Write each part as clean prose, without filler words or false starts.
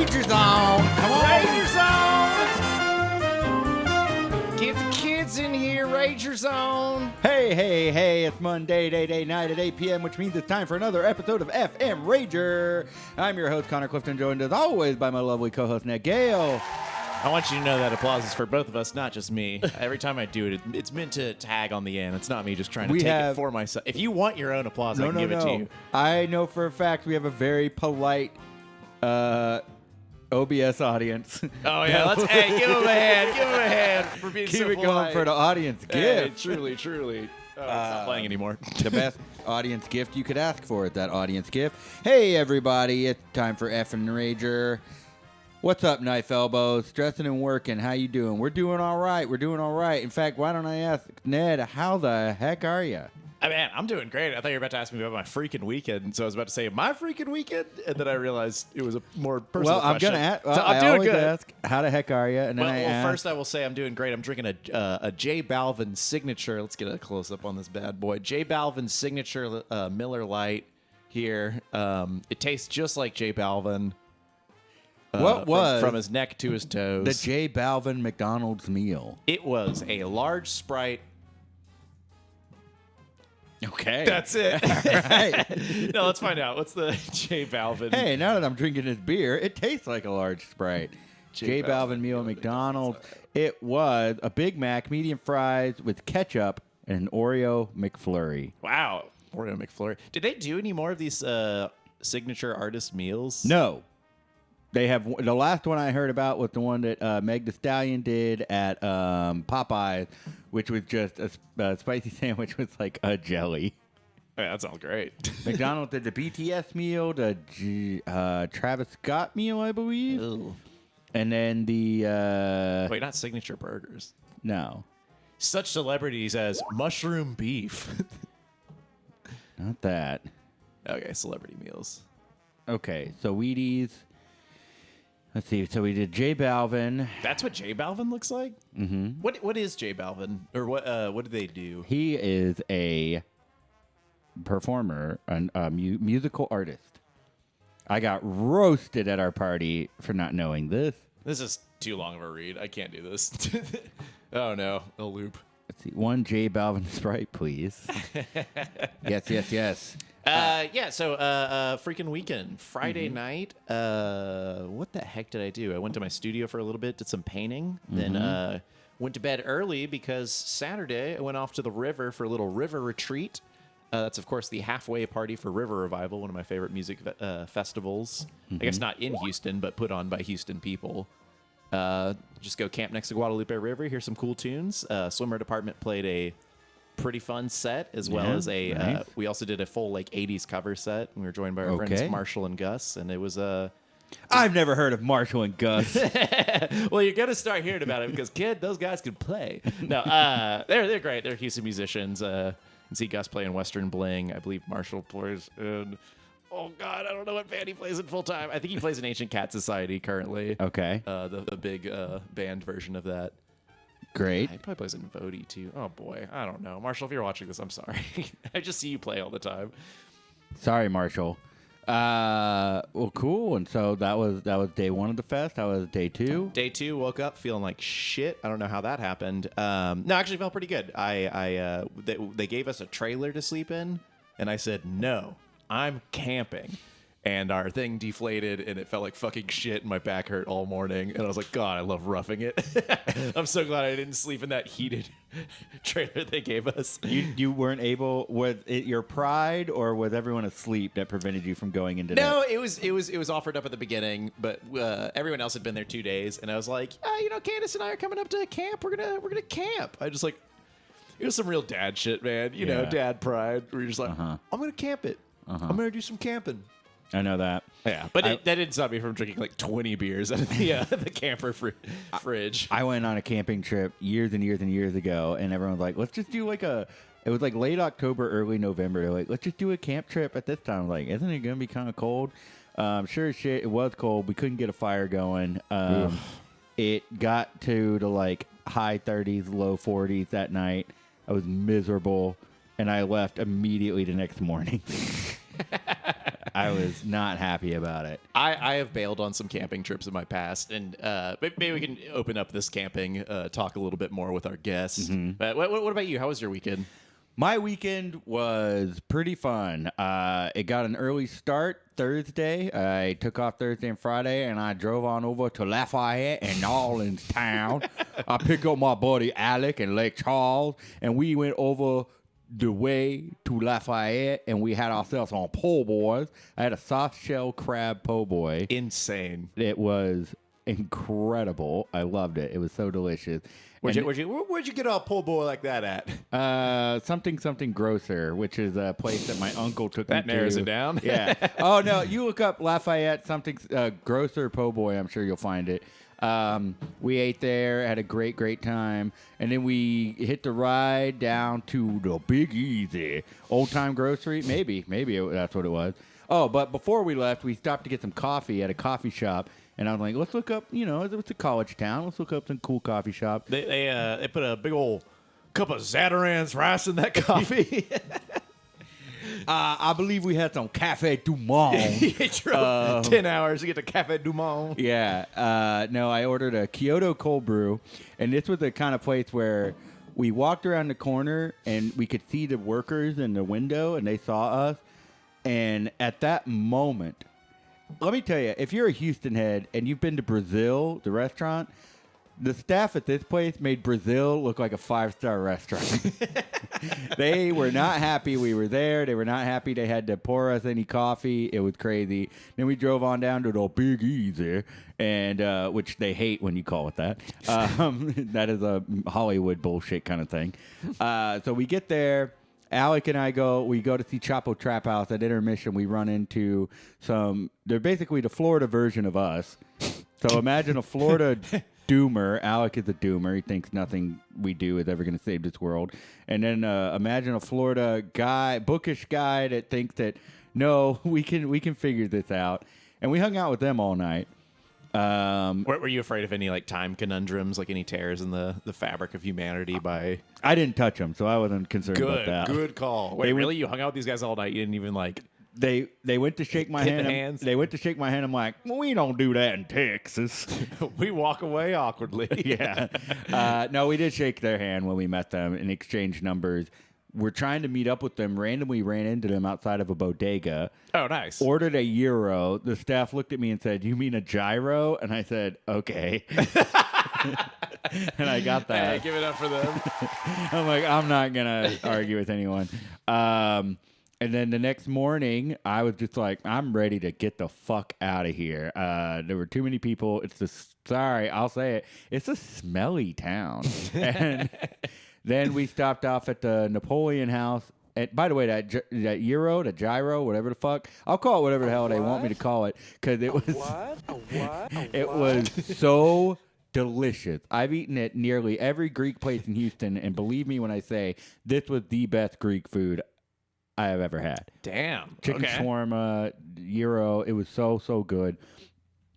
Ranger Zone. Come on. Ranger Zone. Get the kids in here, Ranger Zone. Hey, it's Monday, day, night at 8 p.m., which means it's time for another episode of FM Ranger. I'm your host, Connor Clifton, joined as always by my lovely co-host, Ned Gale. I want you to know that applause is for both of us, not just me. Every time I do it, it's meant to tag on the end. It's not me just trying to take it for myself. If you want your own applause, I can give it to you. I know for a fact we have a very polite OBS audience. Oh, yeah. Hey, give him a hand. Give him a hand for being Keep so it polite. going for the audience gift. Truly. Oh, it's not playing anymore. The best audience gift you could ask for at that audience gift. Hey, everybody. It's time for Effin Ranger. What's up, knife elbows? Dressing and working. How you doing? We're doing all right. In fact, why don't I ask Ned, how the heck are you? Man, I'm doing great. I thought you were about to ask me about my freaking weekend, so I was about to say my freaking weekend, and then I realized it was a more personal question. I'm going to ask. So I'm doing good. Ask, how the heck are you? And then first I will say I'm doing great. I'm drinking a J Balvin signature. Let's get a close up on this bad boy. J Balvin signature Miller Lite here. It tastes just like J Balvin. What was from his neck to his toes? The J Balvin McDonald's meal. It was a large Sprite. Okay. That's it. Right. No, let's find out. What's the J Balvin? Hey, now that I'm drinking this beer, it tastes like a large Sprite. J Balvin meal at McDonald's. It was a Big Mac, medium fries with ketchup, and an Oreo McFlurry. Wow. Oreo McFlurry. Did they do any more of these signature artist meals? No. They have the last one I heard about was the one that Meg Thee Stallion did at Popeyes, which was just a spicy sandwich with like a jelly. Yeah, that sounds great. McDonald's did the BTS meal, the Travis Scott meal, I believe, and then the wait, not signature burgers. No, such celebrities as mushroom beef. Not that. Okay, celebrity meals. Okay, so Wheaties. Let's see. So we did J Balvin. That's what J Balvin looks like? Mm-hmm. What is J Balvin? Or what do they do? He is a performer, a musical artist. I got roasted at our party for not knowing this. This is too long of a read. I can't do this. Oh, no. A loop. Let's see. One J Balvin Sprite, please. Yes. So freaking weekend. Friday night, what the heck did I do? I went to my studio for a little bit, did some painting, then went to bed early because Saturday I went off to the river for a little river retreat. That's, of course, the halfway party for River Revival, one of my favorite music festivals. I guess not in Houston, but put on by Houston people. Just go camp next to Guadalupe River, hear some cool tunes. Swimmer Department played a pretty fun set, as well as a nice. we also did a full 80s cover set. We were joined by our friends Marshall and Gus, and it was I've never heard of Marshall and Gus. well, you're gonna start hearing about it because those guys can play. No, they're great. They're Houston musicians. You can see Gus play in Western Bling. I believe Marshall plays in oh god, I don't know what band he plays in full time. I think he plays in Ancient Cat Society currently. Okay. The big band version of that. Great. He probably plays in Vody too. Oh boy, I don't know. Marshall, if you're watching this, I'm sorry. I just see you play all the time. Sorry, Marshall. Well, cool. And so that was day one of the fest. That was day two. Day two, woke up feeling like shit. I don't know how that happened. No, actually felt pretty good. They gave us a trailer to sleep in, and I said no, I'm camping. And our thing deflated, and it felt like fucking shit, and my back hurt all morning. And I was like, God, I love roughing it. I'm so glad I didn't sleep in that heated trailer they gave us. You weren't able. Was it your pride, or was everyone asleep that prevented you from going into? No, it was offered up at the beginning, but everyone else had been there 2 days, and I was like, Candace and I are coming up to camp. We're gonna camp. I just like, it was some real dad shit, man. You know, dad pride. Where you're just like, I'm gonna camp it. I'm gonna do some camping. I know that. Yeah, but that didn't stop me from drinking like 20 beers out of the camper fridge. I went on a camping trip years and years and years ago, and everyone was like, let's just do it was like late October, early November. They're like, let's just do a camp trip at this time. I'm like, isn't it going to be kind of cold? Sure as shit, it was cold. We couldn't get a fire going. It got to the like high 30s, low 40s that night. I was miserable, and I left immediately the next morning. I was not happy about it. I have bailed on some camping trips in my past, and maybe we can open up this camping talk a little bit more with our guests. But what about you? How was your weekend? My weekend was pretty fun. It got an early start Thursday. I took off Thursday and Friday, and I drove on over to Lafayette and New Orleans town. I picked up my buddy Alec and Lake Charles, and we went over the way to Lafayette, and we had ourselves on po' boys. I had a soft shell crab po' boy. Insane. It was incredible. I loved it. It was so delicious. Where'd you get a po' boy like that at? Something grocer, which is a place that my uncle took me to. That narrows it down. Yeah. Oh no, you look up Lafayette something grocer po' boy. I'm sure you'll find it. We ate there, had a great time, and then we hit the ride down to the Big Easy, Old Time Grocery. Maybe that's what it was. Oh, but before we left, we stopped to get some coffee at a coffee shop. And I was like, let's look up, it's a college town. Let's look up some cool coffee shop. They put a big old cup of Zatarain's rice in that coffee. I believe we had some Cafe Du Monde. You drove 10 hours to get to Cafe Du Monde. Yeah. No, I ordered a Kyoto cold brew. And this was the kind of place where we walked around the corner and we could see the workers in the window and they saw us. And at that moment, let me tell you, if you're a Houston head and you've been to Brazil, the restaurant, the staff at this place made Brazil look like a 5-star restaurant. They were not happy we were there. They were not happy they had to pour us any coffee. It was crazy. Then we drove on down to the Big Easy, and which they hate when you call it that. That is a Hollywood bullshit kind of thing. So we get there. Alec and I go to see Chapo Trap House. At intermission, we run into they're basically the Florida version of us. So imagine a Florida doomer. Alec is a doomer. He thinks nothing we do is ever going to save this world. And then imagine a Florida guy, bookish guy that thinks that, no, we can figure this out. And we hung out with them all night. Were you afraid of any like time conundrums, like any tears in the fabric of humanity? I didn't touch them, so I wasn't concerned about that. Good call. Wait, really? You hung out with these guys all night? You didn't even like... They went to shake my Hit hand. the hands? They went to shake my hand. I'm like, well, we don't do that in Texas. We walk away awkwardly. Yeah. No, we did shake their hand when we met them and exchanged numbers. We're trying to meet up with them. Randomly ran into them outside of a bodega. Oh, nice. Ordered a gyro. The staff looked at me and said, "You mean a gyro?" And I said, "Okay." And I got that. Hey, give it up for them. I'm like, I'm not gonna argue with anyone. And then the next morning, I was just like, I'm ready to get the fuck out of here. There were too many people. Sorry, I'll say it. It's a smelly town. And then we stopped off at the Napoleon House. And by the way, that gyro, the gyro, whatever the fuck, I'll call it whatever the hell they want me to call it, because it was it was so delicious. I've eaten at nearly every Greek place in Houston, and believe me when I say this was the best Greek food I have ever had. Damn. Chicken shawarma, gyro, it was so good.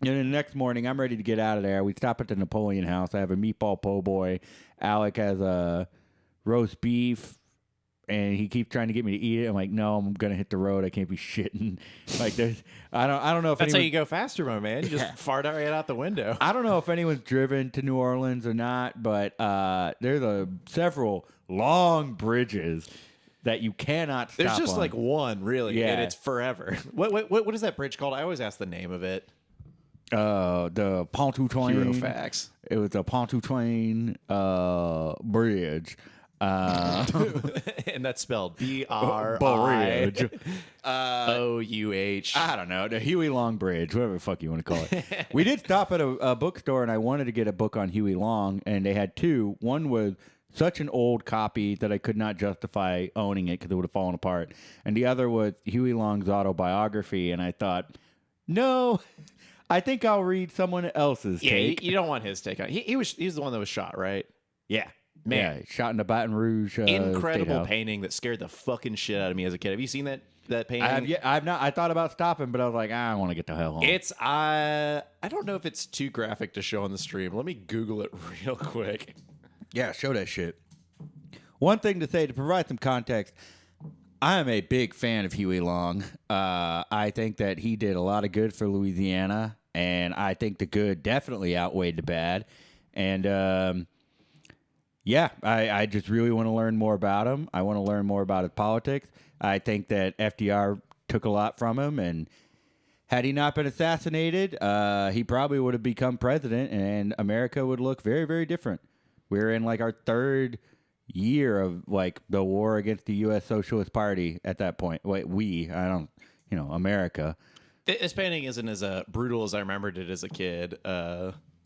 And then the next morning, I'm ready to get out of there. We stop at the Napoleon House. I have a meatball po' boy. Alec has a roast beef, and he keeps trying to get me to eat it. I'm like, no, I'm gonna hit the road. I can't be shitting. Like, I don't know if That's how you go faster, my man. You just fart right out the window. I don't know if anyone's driven to New Orleans or not, but there's several long bridges that you cannot stop. There's just on. like one, really, Yeah. and it's forever. What is that bridge called? I always ask the name of it. The Pontchartrain. Hero facts. It was the Pontchartrain bridge. And that's spelled Bridge. B-R-I-O-U-H. I don't know. The Huey Long Bridge, whatever the fuck you want to call it. We did stop at a bookstore, and I wanted to get a book on Huey Long, and they had two. One was such an old copy that I could not justify owning it because it would have fallen apart. And the other was Huey Long's autobiography, and I thought, no, I think I'll read someone else's take. You don't want his take on it. He's the one that was shot, right? Yeah. Man. Yeah, shot in the Baton Rouge Incredible State House. painting that scared the fucking shit out of me as a kid. Have you seen that painting? I've not. I thought about stopping, but I was like, I want to get the hell home. It's I don't know if it's too graphic to show on the stream. Let me Google it real quick. Yeah, show that shit. One thing to say, to provide some context, I am a big fan of Huey Long. I think that he did a lot of good for Louisiana, and I think the good definitely outweighed the bad. And I just really want to learn more about him. I want to learn more about his politics. I think that FDR took a lot from him, and had he not been assassinated, he probably would have become president, and America would look very, very different. We're in like our third year of like the war against the U.S. Socialist Party at that point. America. This painting isn't as brutal as I remembered it as a kid.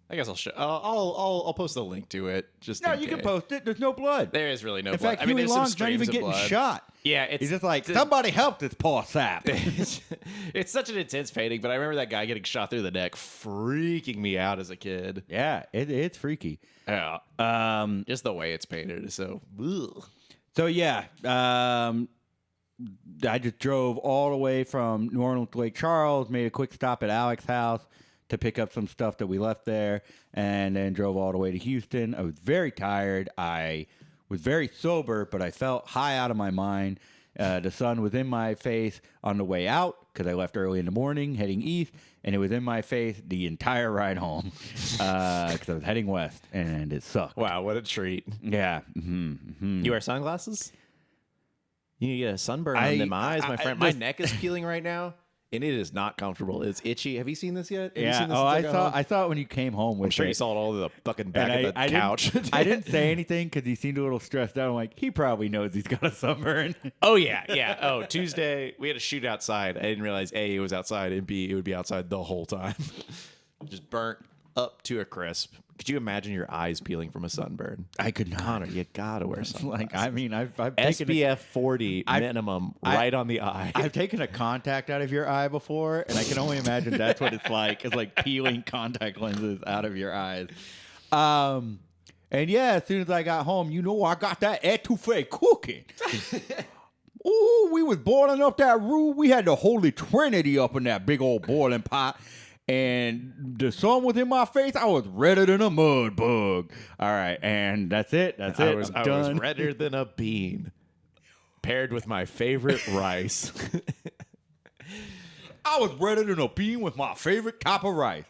I guess I'll post the link to it. You can post it. There's no blood. There is really no in blood. Fact, Huey there's Long's some not even streams of getting blood. shot. Yeah, he's just like, somebody help this poor sap. It's such an intense painting, but I remember that guy getting shot through the neck, freaking me out as a kid. Yeah, it's freaky. Yeah, just the way it's painted is so. Ugh. So yeah, I just drove all the way from New Orleans to Lake Charles, made a quick stop at Alex's house to pick up some stuff that we left there, and then drove all the way to Houston. I was very tired. I was very sober, but I felt high out of my mind. The sun was in my face on the way out because I left early in the morning heading east, and it was in my face the entire ride home because I was heading west, and it sucked. Wow, what a treat. Yeah. You wear sunglasses? You need to get a sunburn on them eyes, my friend. My neck is peeling right now. And it is not comfortable. It's itchy. Have you seen this yet? I saw it when you came home with I'm sure it. you saw it all over the fucking back of the couch. I didn't say anything because he seemed a little stressed out. I'm like, he probably knows he's got a sunburn. Oh, yeah. Oh, Tuesday, we had a shoot outside. I didn't realize, A, it was outside, and B, it would be outside the whole time. Just burnt up to a crisp. Could you imagine your eyes peeling from a sunburn? I could not. Connor, you gotta wear sunglasses. I've taken SPF 40 minimum right on the eye. I've taken a contact out of your eye before, and I can only imagine that's what it's like. It's like peeling contact lenses out of your eyes. And yeah, as soon as I got home, I got that etouffee cooking. Ooh, we was boiling up that roux. We had the Holy Trinity up in that big old boiling pot. And the sun was in my face. I was redder than a mud bug. All right, and that's it. I was redder than a bean, paired with my favorite rice. I was redder than a bean with my favorite type of rice.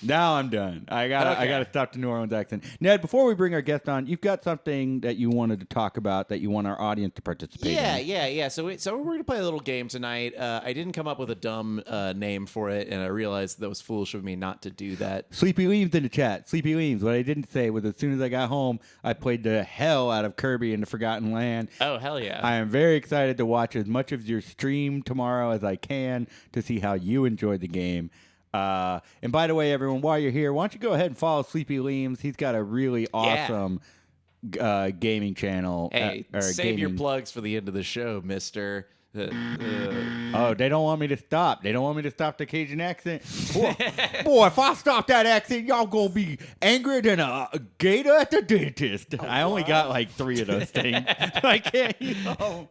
Now I'm done. I gotta stop the New Orleans accent. Ned, before we bring our guest on, you've got something that you wanted to talk about that you want our audience to participate in. Yeah. So we're gonna play a little game tonight. I didn't come up with a dumb name for it, and I realized that was foolish of me not to do that. Sleepy Leaves in the chat. Sleepy Leaves. What I didn't say was as soon as I got home, I played the hell out of Kirby in the Forgotten Land. Oh, hell yeah. I am very excited to watch as much of your stream tomorrow as I can to see how you enjoyed the game. And by the way, everyone, while you're here, why don't you go ahead and follow Sleepy Leaves? He's got a really awesome gaming channel. Hey, save your plugs for the end of the show, mister. Oh, they don't want me to stop. They don't want me to stop the Cajun accent. Boy, if I stop that accent, y'all gonna be angrier than a gator at the dentist. I only got like 3 of those things. I can't,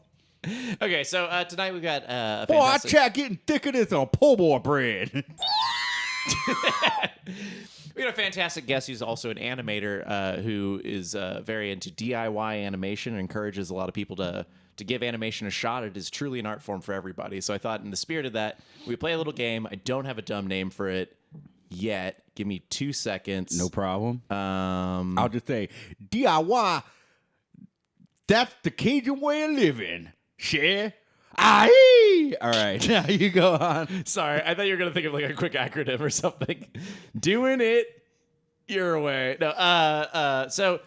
Okay, so tonight we've got a boy, I chat getting thicker than some po' boy bread. We got a fantastic guest who's also an animator who is very into DIY animation and encourages a lot of people to give animation a shot. It is truly an art form for everybody. So I thought in the spirit of that, we play a little game. I don't have a dumb name for it yet. Give me 2 seconds. No problem. I'll just say DIY, that's the Cajun way of living. Share. Aye. All right, now you go on. Sorry, I thought you were gonna think of like a quick acronym or something. Doing it your way. No. So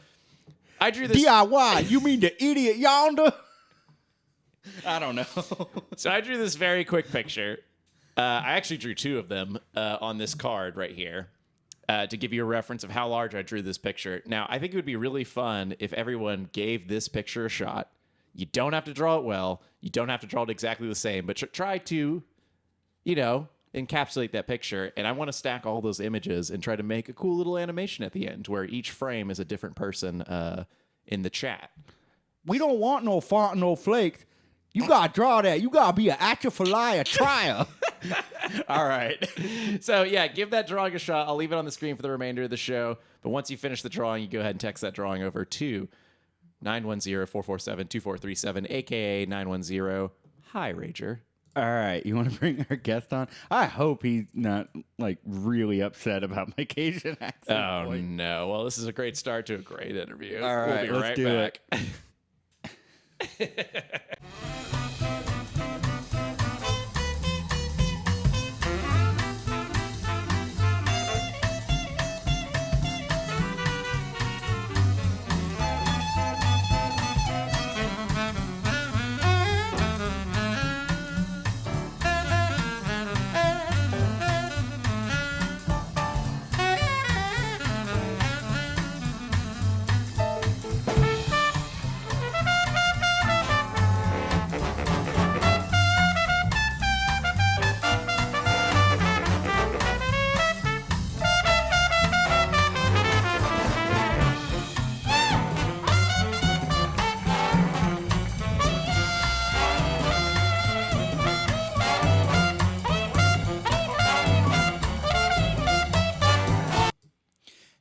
I drew this DIY. You mean the idiot yonder? I don't know. So I drew this very quick picture. I actually drew 2 of them on this card right here to give you a reference of how large I drew this picture. Now, I think it would be really fun if everyone gave this picture a shot. You don't have to draw it well. You don't have to draw it exactly the same, but try to, encapsulate that picture. And I want to stack all those images and try to make a cool little animation at the end where each frame is a different person in the chat. We don't want no fart, no flakes. You got to draw that. You got to be an actor for liar trier. All right. So, yeah, give that drawing a shot. I'll leave it on the screen for the remainder of the show. But once you finish the drawing, you go ahead and text that drawing over to 910-447-2437, aka 910-Hi Rager. All right, you want to bring our guest on? I hope he's not like really upset about my Cajun accent. Oh voice. no! Well, this is a great start to a great interview. All right, we'll be let's right do back.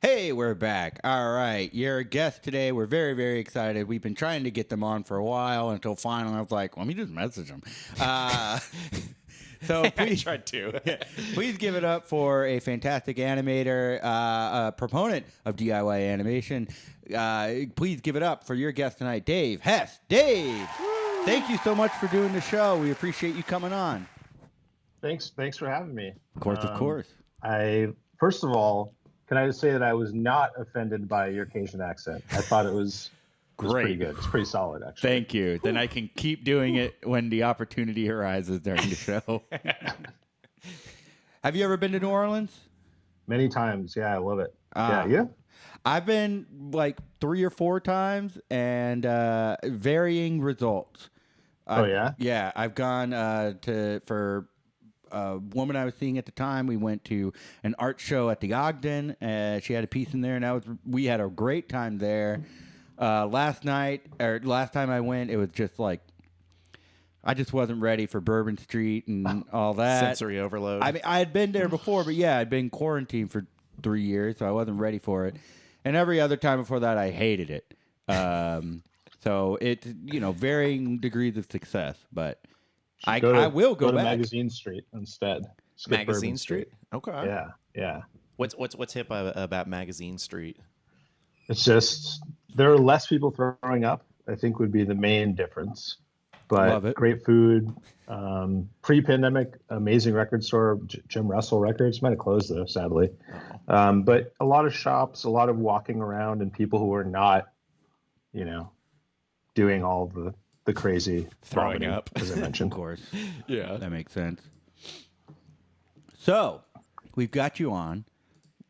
Hey, we're back. All right, your guest today. We're very, very excited. We've been trying to get them on for a while until finally I was like, let me just message them. So I please, tried to. please give it up for a fantastic animator, a proponent of DIY animation. Please give it up for your guest tonight, Dave Hess. Dave, thank you so much for doing the show. We appreciate you coming on. Thanks for having me. Of course. First of all, can I just say that I was not offended by your Cajun accent? I thought it was pretty good. It's pretty solid, actually. Thank you. Then I can keep doing it when the opportunity arises during the show. Have you ever been to New Orleans? Many times. Yeah, I love it. Ah. Yeah. I've been like 3 or 4 times and varying results. Oh, yeah? Yeah, I've gone for a woman I was seeing at the time. We went to an art show at the Ogden. She had a piece in there, and we had a great time there. Last time I went, it was just like I just wasn't ready for Bourbon Street and all that. Sensory overload. I mean, I had been there before, but yeah, I'd been quarantined for 3 years, so I wasn't ready for it. And every other time before that, I hated it. So it's varying degrees of success, but I will go to back. Magazine Street instead. Skip Magazine Bourbon Street? Okay. Yeah. What's hip about Magazine Street? It's just there are less people throwing up, I think would be the main difference. But Love it. Great food. Pre-pandemic, amazing record store. Jim Russell Records might have closed though, sadly. But a lot of shops, a lot of walking around, and people who are not, doing all the crazy Throwing vomiting, up. as I Of mentioned. course. Yeah. That makes sense. So, we've got you on.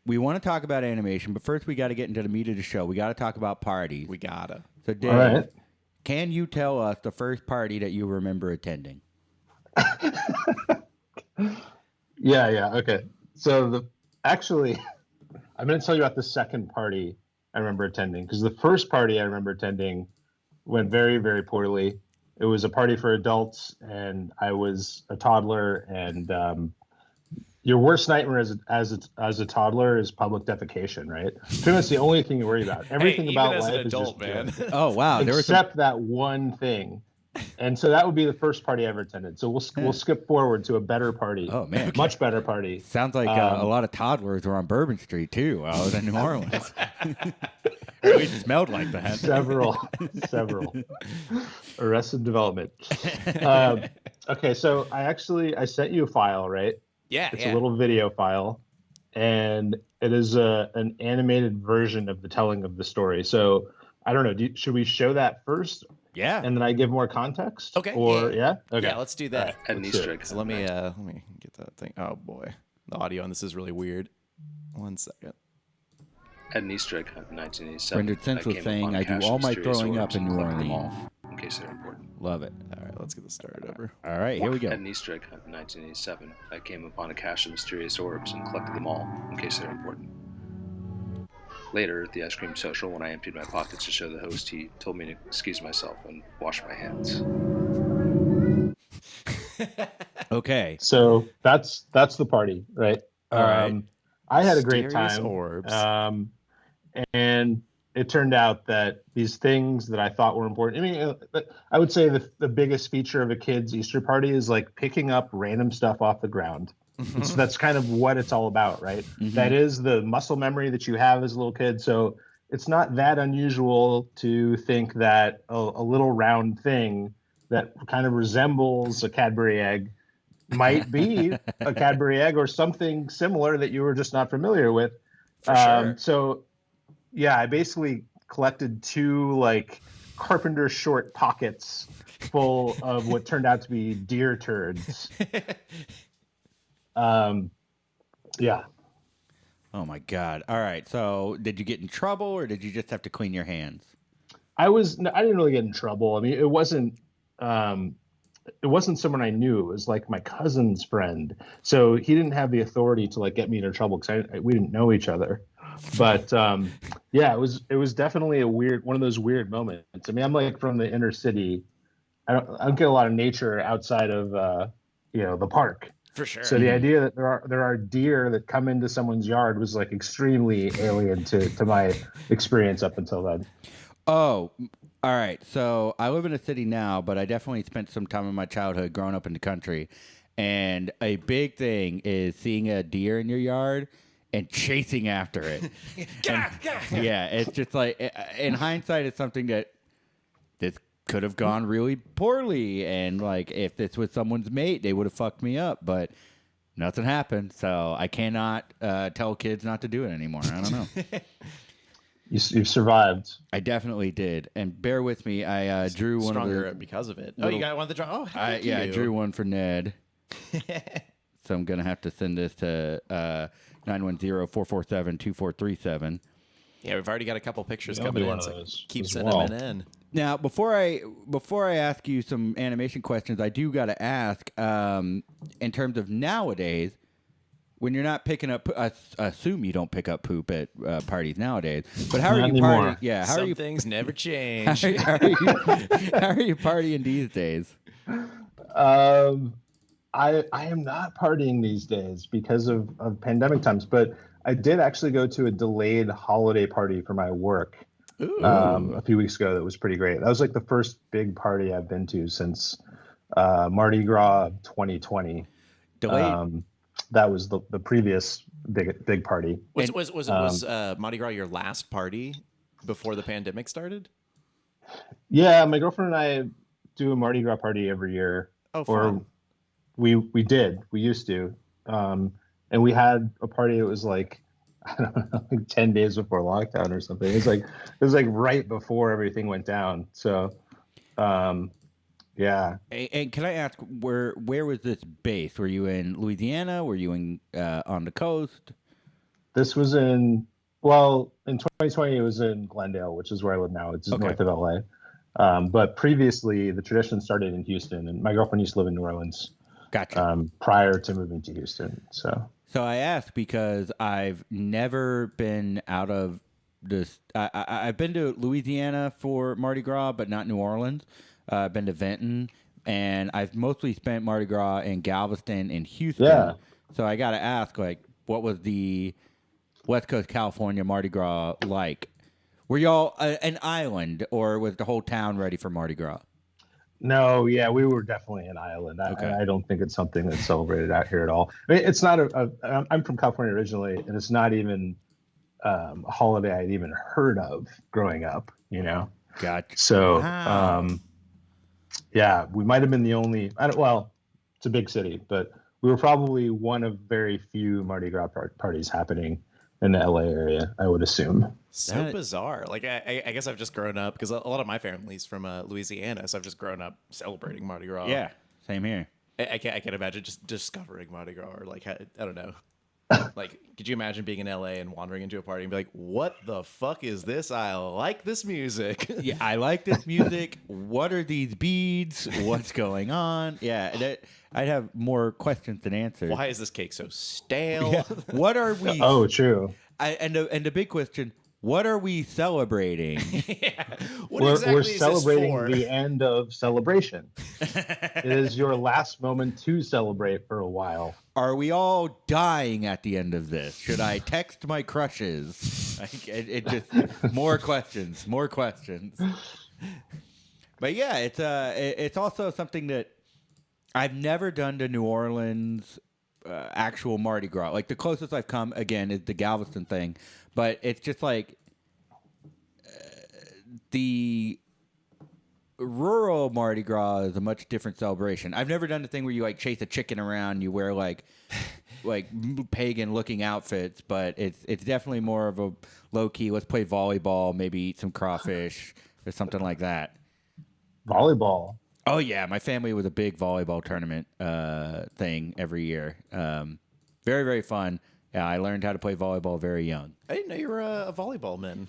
We want to talk about animation, but first we got to get into the meat of the show. We got to talk about parties. We gotta. So, Dave, All right. can you tell us the first party that you remember attending? Yeah. Okay. So actually, I'm going to tell you about the second party I remember attending, because the first party I remember attending went very, very poorly. It was a party for adults, and I was a toddler. And your worst nightmare as a toddler is public defecation, right? Pretty much the only thing you worry about. Everything Hey, about even as life an adult, is just man. Oh, wow. There was some, except that one thing. And so that would be the first party I ever attended. So we'll skip forward to a better party. Oh, man. Much better party. sounds like a lot of toddlers were on Bourbon Street, too, while I was in New Orleans. Or at least it smelled like that. Several. Arrested Development. Okay, so I sent you a file, right? Yeah. It's a little video file, and it is an animated version of the telling of the story. So I don't know. Should we show that first, Yeah. and then I give more context? Okay, Or yeah. Okay. Yeah, let's do that. At an Let's do Easter it. egg. So let me get that thing. Oh boy, the audio on this is really weird. 1 second. At an Easter egg hunt in 1987, Rendered senseless came saying, upon I a do cache all of my mysterious throwing up orbs in and New collected them Orleans. all, in case they're important. Love it. All right, let's get this started over. All right, here we go. At an Easter egg hunt in 1987, I came upon a cache of mysterious orbs and collected them all, in case they're important. Later, at the ice cream social, when I emptied my pockets to show the host, he told me to excuse myself and wash my hands. Okay. So that's the party, right? All right. I had a great Mysterious time. orbs. And it turned out that these things that I thought were important. I mean, I would say the biggest feature of a kid's Easter party is like picking up random stuff off the ground. That's kind of what it's all about, right? Mhm. That is the muscle memory that you have as a little kid. So it's not that unusual to think that a little round thing that kind of resembles a Cadbury egg might be a Cadbury egg or something similar that you were just not familiar with. For sure. So yeah, I basically collected 2 like carpenter short pockets full of what turned out to be deer turds. Yeah. Oh my God! All right. So, did you get in trouble, or did you just have to clean your hands? I didn't really get in trouble. I mean, it wasn't someone I knew. It was like my cousin's friend. So he didn't have the authority to like get me into trouble because we didn't know each other. But yeah, it was definitely one of those weird moments. I mean, I'm like from the inner city. I don't get a lot of nature outside of the park. For sure. So the idea that there are deer that come into someone's yard was like extremely alien to my experience up until then. Oh, all right. So I live in a city now, but I definitely spent some time in my childhood growing up in the country. And a big thing is seeing a deer in your yard and chasing after it. Yeah, it's just like, in hindsight, it's something that this could have gone really poorly. And like, if this was someone's mate, they would have fucked me up. But nothing happened. So I cannot tell kids not to do it anymore. I don't know. You've survived. I definitely did, and bear with me. I drew one Stronger of the. because of it. Oh, you got one of the draw. Oh, thank I you. drew one for Ned. So I'm gonna have to send this to 910-447-2437. Yeah, we've already got a couple pictures I'll coming do in. one of So those keep as sending well. them in. Now, before I ask you some animation questions, I do got to ask, in terms of nowadays, when you're not picking up, I assume you don't pick up poop at parties nowadays. But how are Not you anymore. partying? Yeah, how Some are you? things never How change. are you, how are you partying these days? I am not partying these days because of pandemic times, but I did actually go to a delayed holiday party for my work a few weeks ago. That was pretty great. That was like the first big party I've been to since Mardi Gras 2020. Delayed. That was the previous big party. Was Mardi Gras your last party before the pandemic started? Yeah, my girlfriend and I do a Mardi Gras party every year. Oh, or fun. we used to, and we had a party. It was like, I don't know, like 10 days before lockdown or something. It was like right before everything went down. So yeah. And can I ask, where was this based? Were you in Louisiana? Were you in on the coast? This was in 2020 it was in Glendale, which is where I live now. It's north of LA. But previously the tradition started in Houston, and my girlfriend used to live in New Orleans. Gotcha. Prior to moving to Houston. So I ask because I've never been out of this. I've been to Louisiana for Mardi Gras, but not New Orleans. I've been to Venton, and I've mostly spent Mardi Gras in Galveston and Houston. Yeah. So I got to ask, like, what was the West Coast California Mardi Gras like? Were y'all an island, or was the whole town ready for Mardi Gras? no, yeah, we were definitely an island. I don't think it's something that's celebrated out here at all. I mean, it's not I'm from California originally, and it's not even a holiday I'd even heard of growing up, you know? Gotcha. So, Wow. yeah, we might have been the only, it's a big city, but we were probably one of very few Mardi Gras parties happening in the LA area, I would assume. So bizarre. Like, I guess I've just grown up because a lot of my family's from Louisiana, so I've just grown up celebrating Mardi Gras. Yeah, same here. I can't imagine just discovering Mardi Gras, or like, I don't know. Like, could you imagine being in LA and wandering into a party and be like, what the fuck is this? I like this music. Yeah, I like this music. What are these beads? What's going on? Yeah, I'd have more questions than answers. Why is this cake so stale? Yeah. What are we? Oh, true. And the big question: what are we celebrating? Yeah. What We're exactly is celebrating this for? the end of celebration. It is your last moment to celebrate for a while. Are we all dying at the end of this? Should I text my crushes? It just more questions. But yeah, it's also something that I've never done to New Orleans actual Mardi Gras. Like the closest I've come again is the Galveston thing, but it's just like the rural Mardi Gras is a much different celebration. I've never done the thing where you like chase a chicken around, you wear like pagan looking outfits, but it's definitely more of a low key. Let's play volleyball, maybe eat some crawfish or something like that. Volleyball. Oh yeah, my family was a big volleyball tournament thing every year. Very very fun. Yeah, I learned how to play volleyball very young. I didn't know you were a volleyball man.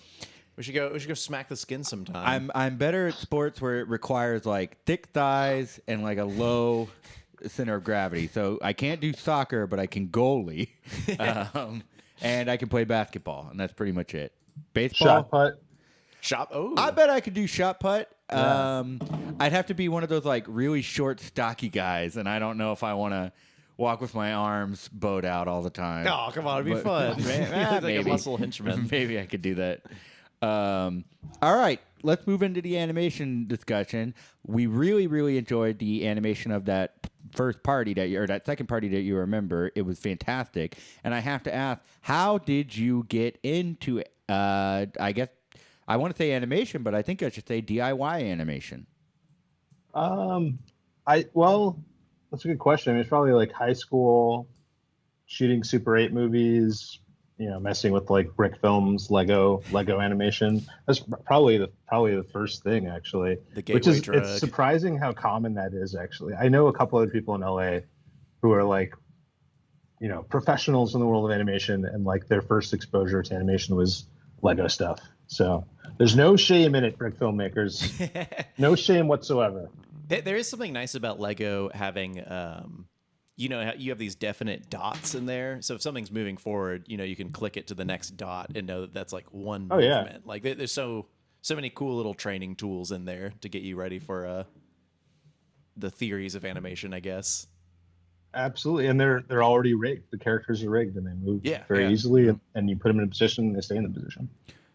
We should go smack the skin sometime. I'm better at sports where it requires like thick thighs and like a low center of gravity. So I can't do soccer, but I can goalie, and I can play basketball, and that's pretty much it. Baseball, Shot put. Oh, I bet I could do shot put. Yeah. I'd have to be one of those like really short, stocky guys, and I don't know if I want to walk with my arms bowed out all the time. Oh, come on, it'd be fun. Like maybe. a muscle henchman. Maybe I could do that. All right, let's move into the animation discussion. We really, really enjoyed the animation of that first party that second party that you remember. It was fantastic. And I have to ask, how did you get into, I guess, I want to say animation, but I think I should say DIY animation. Well, that's a good question. I mean, it's probably like high school, shooting Super 8 movies, messing with like brick films, Lego animation. That's probably the first thing, actually. The gateway drug. It's surprising how common that is, actually. I know a couple other people in LA who are like, professionals in the world of animation, and like their first exposure to animation was Lego stuff. So there's no shame in it, brick filmmakers. No shame whatsoever. There is something nice about Lego having, you have these definite dots in there. So if something's moving forward, you can click it to the next dot and know that that's like one movement. Yeah. Like there's so many cool little training tools in there to get you ready for the theories of animation, I guess. Absolutely, and they're already rigged. The characters are rigged, and they move very easily. And you put them in a position, and they stay in the position.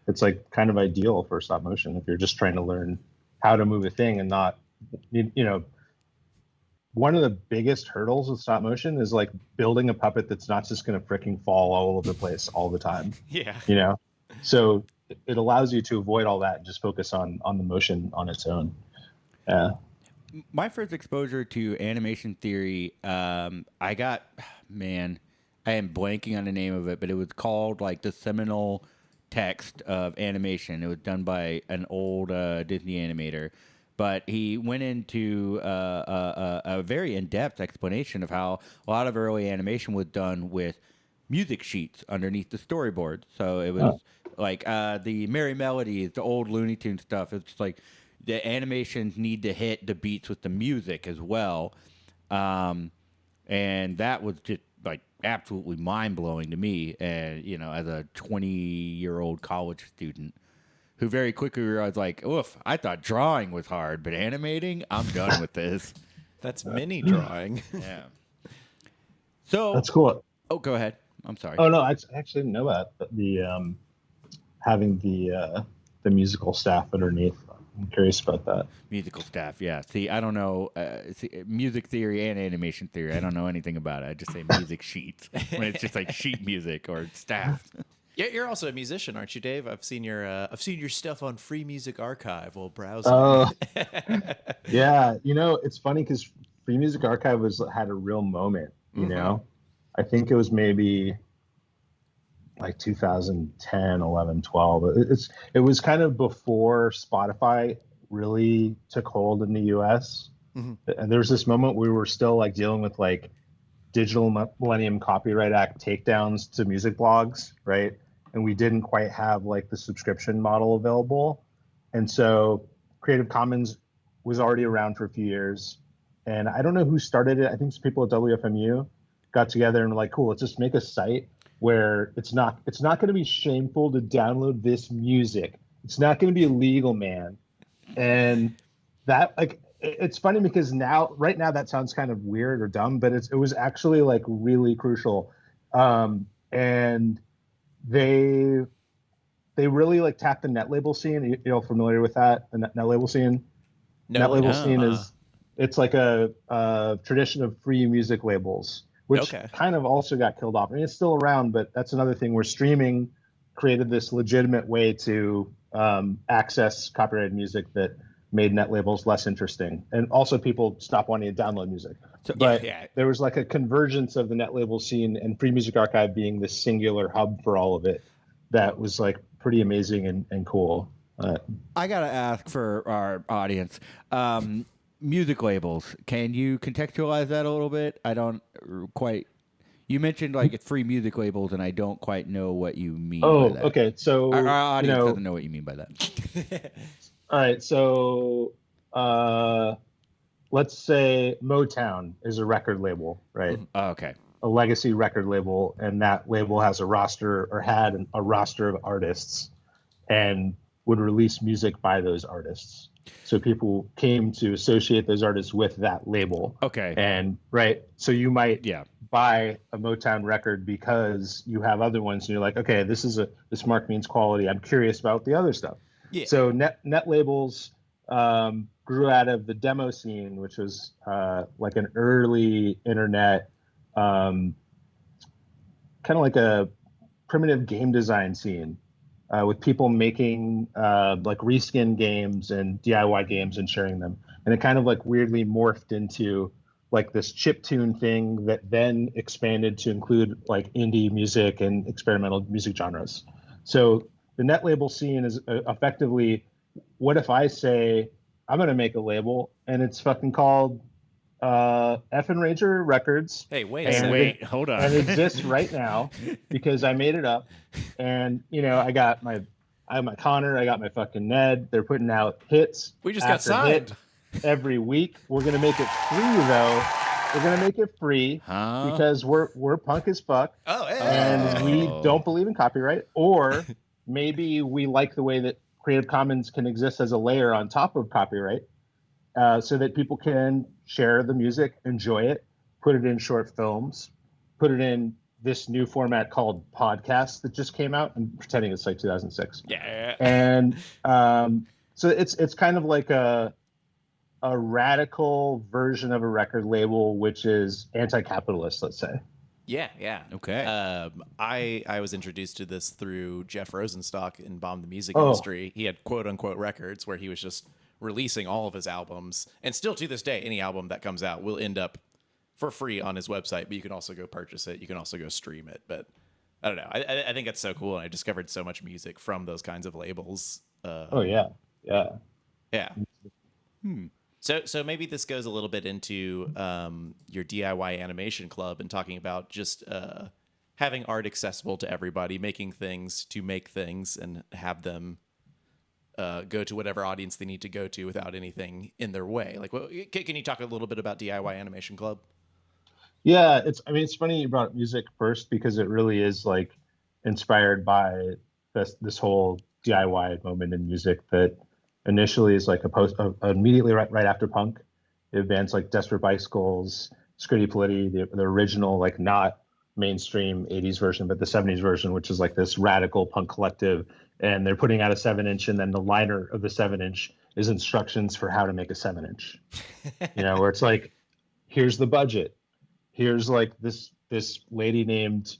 It's like kind of ideal for stop motion if you're just trying to learn how to move a thing and not, one of the biggest hurdles with stop motion is like building a puppet that's not just going to freaking fall all over the place all the time. Yeah. So it allows you to avoid all that and just focus on the motion on its own. Yeah. My first exposure to animation theory, I am blanking on the name of it, but it was called like the seminal text of animation. It was done by an old Disney animator, but he went into a very in-depth explanation of how a lot of early animation was done with music sheets underneath the storyboard. So it was like the Merry Melodies, the old Looney Tunes stuff. It's just like the animations need to hit the beats with the music as well. And that was just like absolutely mind-blowing to me, and as a 20-year-old college student who very quickly realized, like, oof, I thought drawing was hard, but animating, I'm done with this. That's mini drawing. Yeah. So That's cool. Oh, go ahead. I'm sorry. Oh no, I actually didn't know that. The having the musical staff underneath. I'm curious about that. Musical staff, yeah. See, I don't know music theory and animation theory. I don't know anything about it. I just say music sheets when it's just like sheet music or staff. Yeah, you're also a musician, aren't you, Dave? I've seen your stuff on Free Music Archive while browsing. Yeah, it's funny because Free Music Archive had a real moment. I think it was maybe like 2010, 11, 12. It was kind of before Spotify really took hold in the US. And there was this moment we were still like dealing with like Digital Millennium Copyright Act takedowns to music blogs, right? And we didn't quite have like the subscription model available. And so Creative Commons was already around for a few years. And I don't know who started it. I think some people at WFMU got together and were like, cool, let's just make a site where it's not going to be shameful to download this music. It's not going to be illegal, man. And that, like, it's funny because right now that sounds kind of weird or dumb, but it was actually like really crucial. And they really like tapped the net label scene. You're familiar with that? The net label scene? No, Net label no. scene is, it's like a tradition of free music labels, which Okay. kind of also got killed off. I mean, it's still around, but that's another thing where streaming created this legitimate way to access copyrighted music that made net labels less interesting. And also people stopped wanting to download music. But there was like a convergence of the net label scene and Free Music Archive being this singular hub for all of it. That was like pretty amazing and cool. I gotta ask for our audience, music labels. Can you contextualize that a little bit? I don't quite. You mentioned like it's free music labels, and I don't quite know what you mean by that. Okay. So our audience doesn't know what you mean by that. All right. So let's say Motown is a record label, right? Oh, okay. A legacy record label, and that label has a roster or had a roster of artists and would release music by those artists. So people came to associate those artists with that label. Okay. And right. So you might Yeah. buy a Motown record because you have other ones and you're like, okay, this mark means quality. I'm curious about the other stuff. Yeah. So net labels grew out of the demo scene, which was like an early internet, kind of like a primitive game design scene with people making like reskin games and DIY games and sharing them. And it kind of like weirdly morphed into like this chiptune thing that then expanded to include like indie music and experimental music genres. So the net label scene is effectively, what if I say I'm going to make a label and it's fucking called Effin Ranger Records. Hey, wait a and second. Wait, hold on. And it exists right now because I made it up. And you know, I got my Connor, I got my fucking Ned. They're putting out hits. We just got after hit signed. every week. We're gonna make it free though. We're gonna make it free because we're punk as fuck. Oh, hey. And we don't believe in copyright, or maybe we like the way that Creative Commons can exist as a layer on top of copyright, so that people can share the music, enjoy it, put it in short films, put it in this new format called podcast that just came out. I'm pretending it's like 2006. Yeah. And so it's kind of like a radical version of a record label, which is anti-capitalist, let's say. Yeah. Okay. I was introduced to this through Jeff Rosenstock in Bomb the Music Oh. Industry. He had quote unquote records where he was just releasing all of his albums, and still to this day, any album that comes out will end up for free on his website. But you can also go purchase it. You can also go stream it. But I don't know. I think that's so cool, and I discovered so much music from those kinds of labels. Oh yeah. Yeah. So maybe this goes a little bit into your DIY animation club and talking about just having art accessible to everybody, making things to make things and have them go to whatever audience they need to go to without anything in their way. Like, can you talk a little bit about DIY Animation Club? Yeah, it's funny you brought up music first because it really is like inspired by this whole DIY moment in music that initially is like immediately right after punk. You have bands like Desperate Bicycles, Scritti Politti, the original like not mainstream 80s version, but the 70s version, which is like this radical punk collective, and they're putting out a 7-inch, and then the liner of the 7-inch is instructions for how to make a 7-inch. You know, where it's like, here's the budget. Here's like this lady named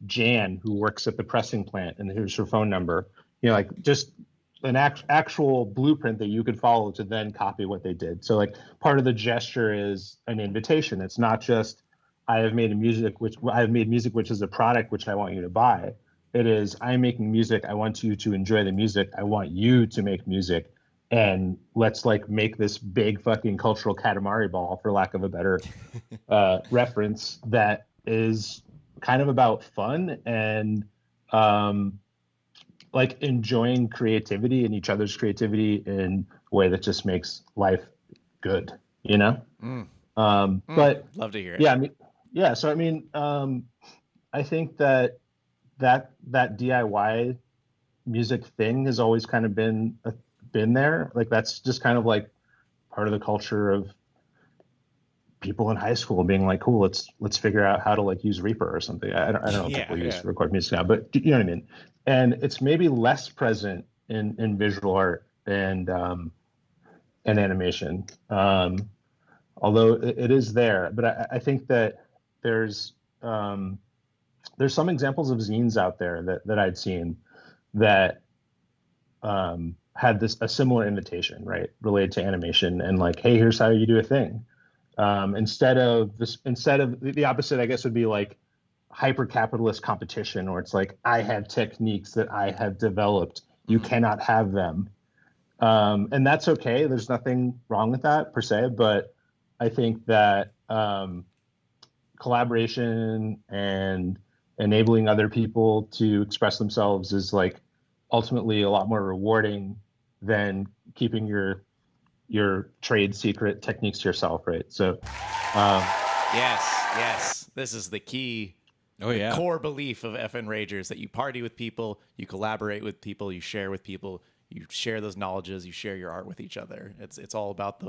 Jan who works at the pressing plant, and here's her phone number. You know, like just an actual blueprint that you could follow to then copy what they did. So like part of the gesture is an invitation. It's not just I have made music which is a product which I want you to buy. It is I'm making music. I want you to enjoy the music. I want you to make music. And let's like make this big fucking cultural Katamari ball, for lack of a better reference, that is kind of about fun and like enjoying creativity and each other's creativity in a way that just makes life good, you know? But love to hear it. Yeah, I mean, yeah. So I mean, I think that DIY music thing has always kind of been there. Like that's just kind of like part of the culture of people in high school being like, cool, let's figure out how to like use Reaper or something. I don't know if Yeah, people use yeah. record music now, but you know what I mean? And it's maybe less present in visual art and animation. Although it is there, but I think that there's some examples of zines out there that I'd seen that had a similar invitation, right, related to animation, and like, hey, here's how you do a thing. Instead of the opposite, I guess, would be like hyper capitalist competition, or it's like, I have techniques that I have developed, you cannot have them. And that's okay. There's nothing wrong with that per se, but I think that collaboration and enabling other people to express themselves is like ultimately a lot more rewarding than keeping your trade secret techniques to yourself, right? So Yes. This is the key. Oh, yeah. Core belief of FN Ragers, that you party with people, you collaborate with people, you share with people, you share those knowledges, you share your art with each other. It's all about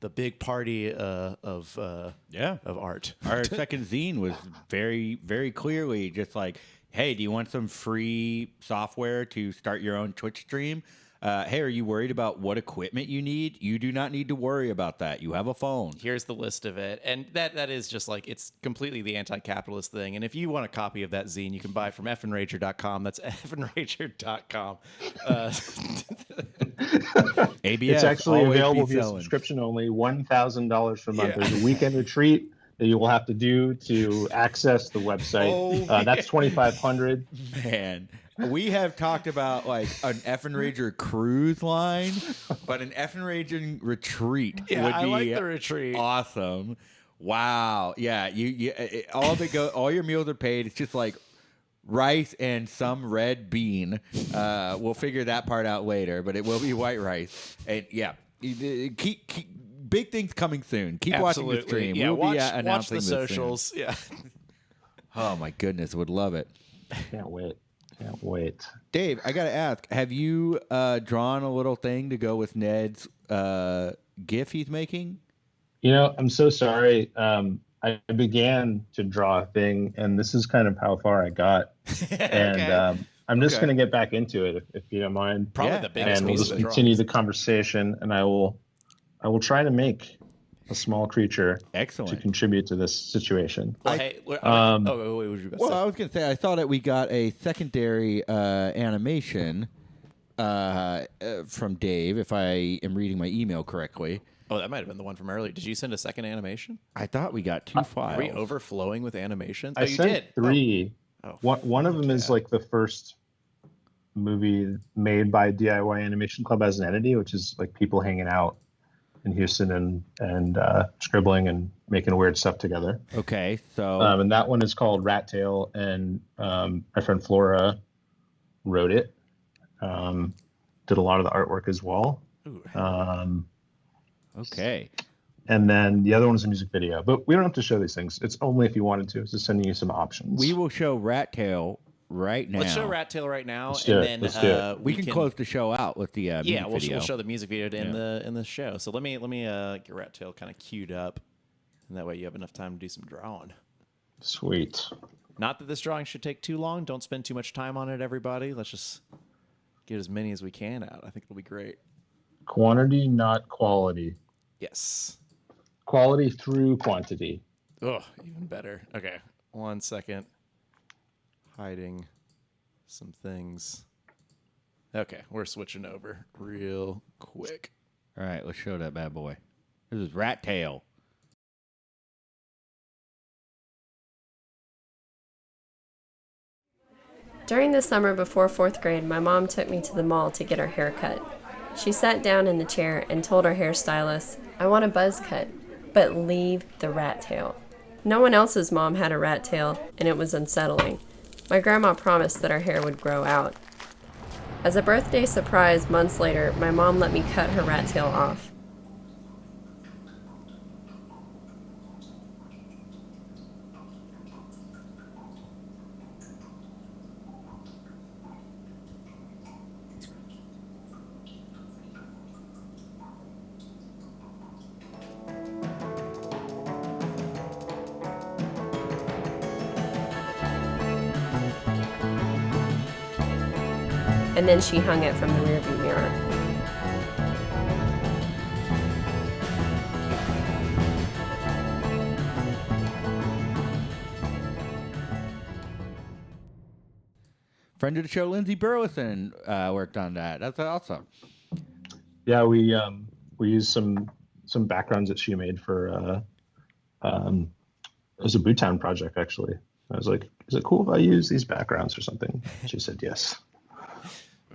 the big party of art. Our second zine was very, very clearly just like, hey, do you want some free software to start your own Twitch stream? Hey, are you worried about what equipment you need? You do not need to worry about that. You have a phone. Here's the list of it. And that is just like, it's completely the anti-capitalist thing. And if you want a copy of that zine, you can buy it from effinrager.com. That's effinrager.com. ABS, it's actually always available be via selling. subscription only, $1,000 per month. Yeah. There's a weekend retreat that you will have to do to access the website. That's $2,500. Man, we have talked about like an Effin Rager cruise line, but an Effin Rager retreat Yeah, would be I like the retreat. awesome. Wow, yeah, all your meals are paid. It's just like rice and some red bean. We'll figure that part out later, but it will be white rice. And yeah, keep big things coming soon. Keep watching the stream. Yeah, we'll be watch announcing the this soon. socials. Yeah. Oh my goodness, would love it. Can't wait. Dave, I gotta ask: have you drawn a little thing to go with Ned's GIF he's making? You know, I'm so sorry. I began to draw a thing, and this is kind of how far I got. And Okay. I'm just Okay. going to get back into it, if you don't mind. Probably Yeah, the biggest And we'll piece just of the continue drawings. the conversation, and I will try to make a small creature Excellent. to contribute to this situation. Well, hey, wait, what was you about to Well, say? I was gonna say I saw that we got a secondary animation from Dave, if I am reading my email correctly. Oh, that might have been the one from earlier. Did you send a second animation? I thought we got two files. Are we overflowing with animations? I Oh, you sent did. 3. Oh, One of them is like the first movie made by DIY Animation Club as an entity, which is like people hanging out in Houston and scribbling and making weird stuff together. Okay, so And that one is called Rat Tail, and my friend Flora wrote it. Did a lot of the artwork as well. Ooh, okay. And then the other one is a music video. But we don't have to show these things. It's only if you wanted to. It's just sending you some options. We will show Rat Tail right now. let's show Rat Tail right now, Let's do and it. then Let's do it. We can close the show out with the music Yeah, we'll video. show the music video in the show. So let me get Rat Tail kind of queued up, and that way you have enough time to do some drawing. Sweet. Not that this drawing should take too long. Don't spend too much time on it, everybody. Let's just get as many as we can out. I think it'll be great. Quantity, not quality. Yes. Quality through quantity. Oh, even better. Okay, 1 second. Hiding some things. Okay, we're switching over real quick. All right, let's show that bad boy. This is Rat Tail. During the summer before 4th grade, my mom took me to the mall to get her hair cut. She sat down in the chair and told her hairstylist, "I want a buzz cut, but leave the rat tail." No one else's mom had a rat tail, and it was unsettling. My grandma promised that her hair would grow out. As a birthday surprise months later, my mom let me cut her rat tail off. and then she hung it from the rearview mirror. Friend of the show, Lindsay Burleson, worked on that. That's awesome. Yeah, we used some backgrounds that she made for it was a Boottown project actually. I was like, is it cool if I use these backgrounds or something? She said yes.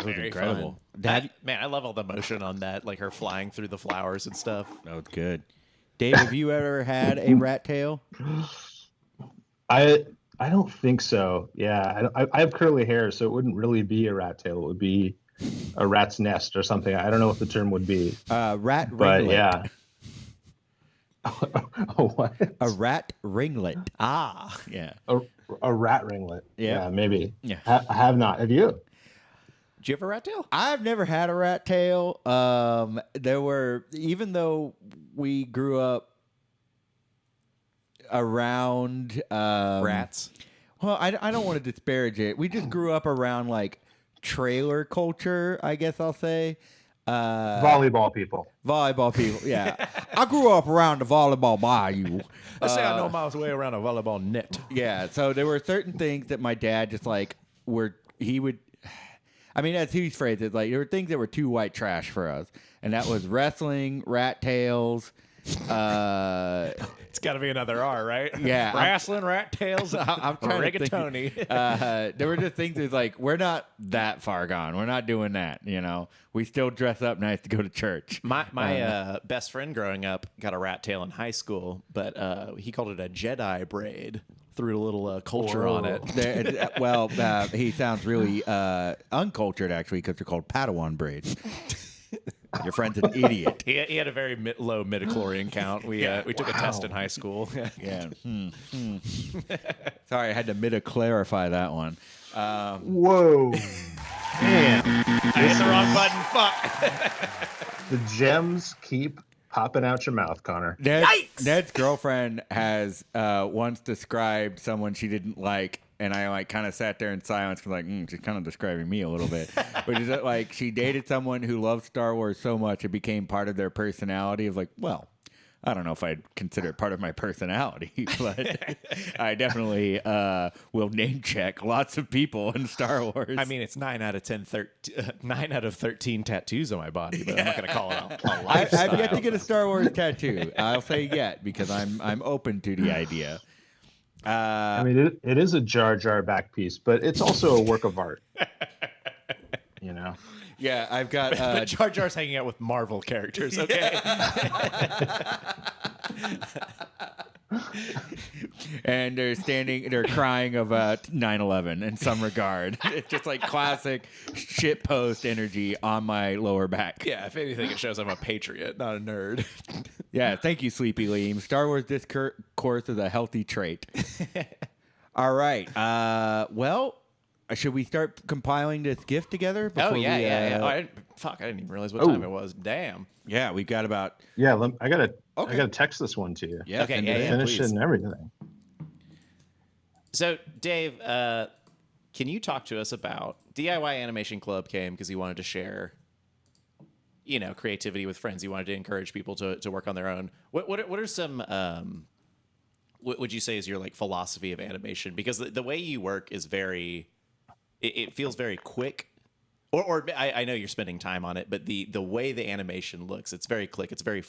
Very incredible. Fun. Man, I love all the motion on that, like her flying through the flowers and stuff. That was good. Dave, have you ever had a rat tail? I don't think so. Yeah, I have curly hair, so it wouldn't really be a rat tail. It would be a rat's nest or something. I don't know what the term would be. Rat ringlet. But yeah. What? A rat ringlet. Ah, Yeah. A rat ringlet. Yeah. Yeah, maybe. Yeah. I have not. Have you? did you have a rat tail? I've never had a rat tail. There were, even though we grew up around Rats. Well, I don't want to disparage it. We just grew up around like trailer culture, I guess I'll say. Volleyball people. Volleyball people, yeah. I grew up around the volleyball bayou. Let's say I know my way around a volleyball net. Yeah, so there were certain things that my dad just like he would. I mean, as he phrased it, like there were things that were too white trash for us, and that was wrestling, rat tails. It's got to be another R, right? Yeah, Wrestling, rat tails, I'm trying to think. rigatoni. There were just things that's like, we're not that far gone. We're not doing that, you know. We still dress up nice to go to church. My best friend growing up got a rat tail in high school, but he called it a Jedi braid. Threw a little culture on it. He sounds really uncultured, actually, because they're called Padawan braids. Your friend's an idiot. He had a very low midichlorian count. We took a test in high school. Yeah. Sorry, I had to clarify that one. Whoa. Man. I hit the wrong button. Fuck. The gems keep popping out your mouth, Connor. Ned's girlfriend has once described someone she didn't like, and I like kind of sat there in silence because she's kind of describing me a little bit. But is it like she dated someone who loved Star Wars so much it became part of their personality? Of like, well, I don't know if I'd consider it part of my personality, but I definitely will name check lots of people in Star Wars. I mean, it's 9 out of 13 tattoos on my body, but I'm not going to call it a lifestyle. I've yet to get a Star Wars tattoo. I'll say yet because I'm open to the idea. I mean, it is a Jar Jar back piece, but it's also a work of art. You know. Yeah, I've got. But Jar Jar's hanging out with Marvel characters, okay? And they're crying about 9/11 in some regard. It's just like classic shitpost energy on my lower back. Yeah, if anything, it shows I'm a patriot, not a nerd. Yeah, thank you, Sleepy Liam. Star Wars discourse is a healthy trait. All right. Well, should we start compiling this gift together? Oh, yeah. Oh, I didn't even realize what time it was. Damn. Yeah, we've got about... Yeah, I gotta text this one to you. Yeah, okay, finish please. it and everything. So, Dave, can you talk to us about DIY Animation Club came because he wanted to share, creativity with friends. He wanted to encourage people to work on their own. What are some what would you say is your like philosophy of animation? Because the way you work is very, it feels very quick. Or I know you're spending time on it, but the way the animation looks, it's very quick, it's very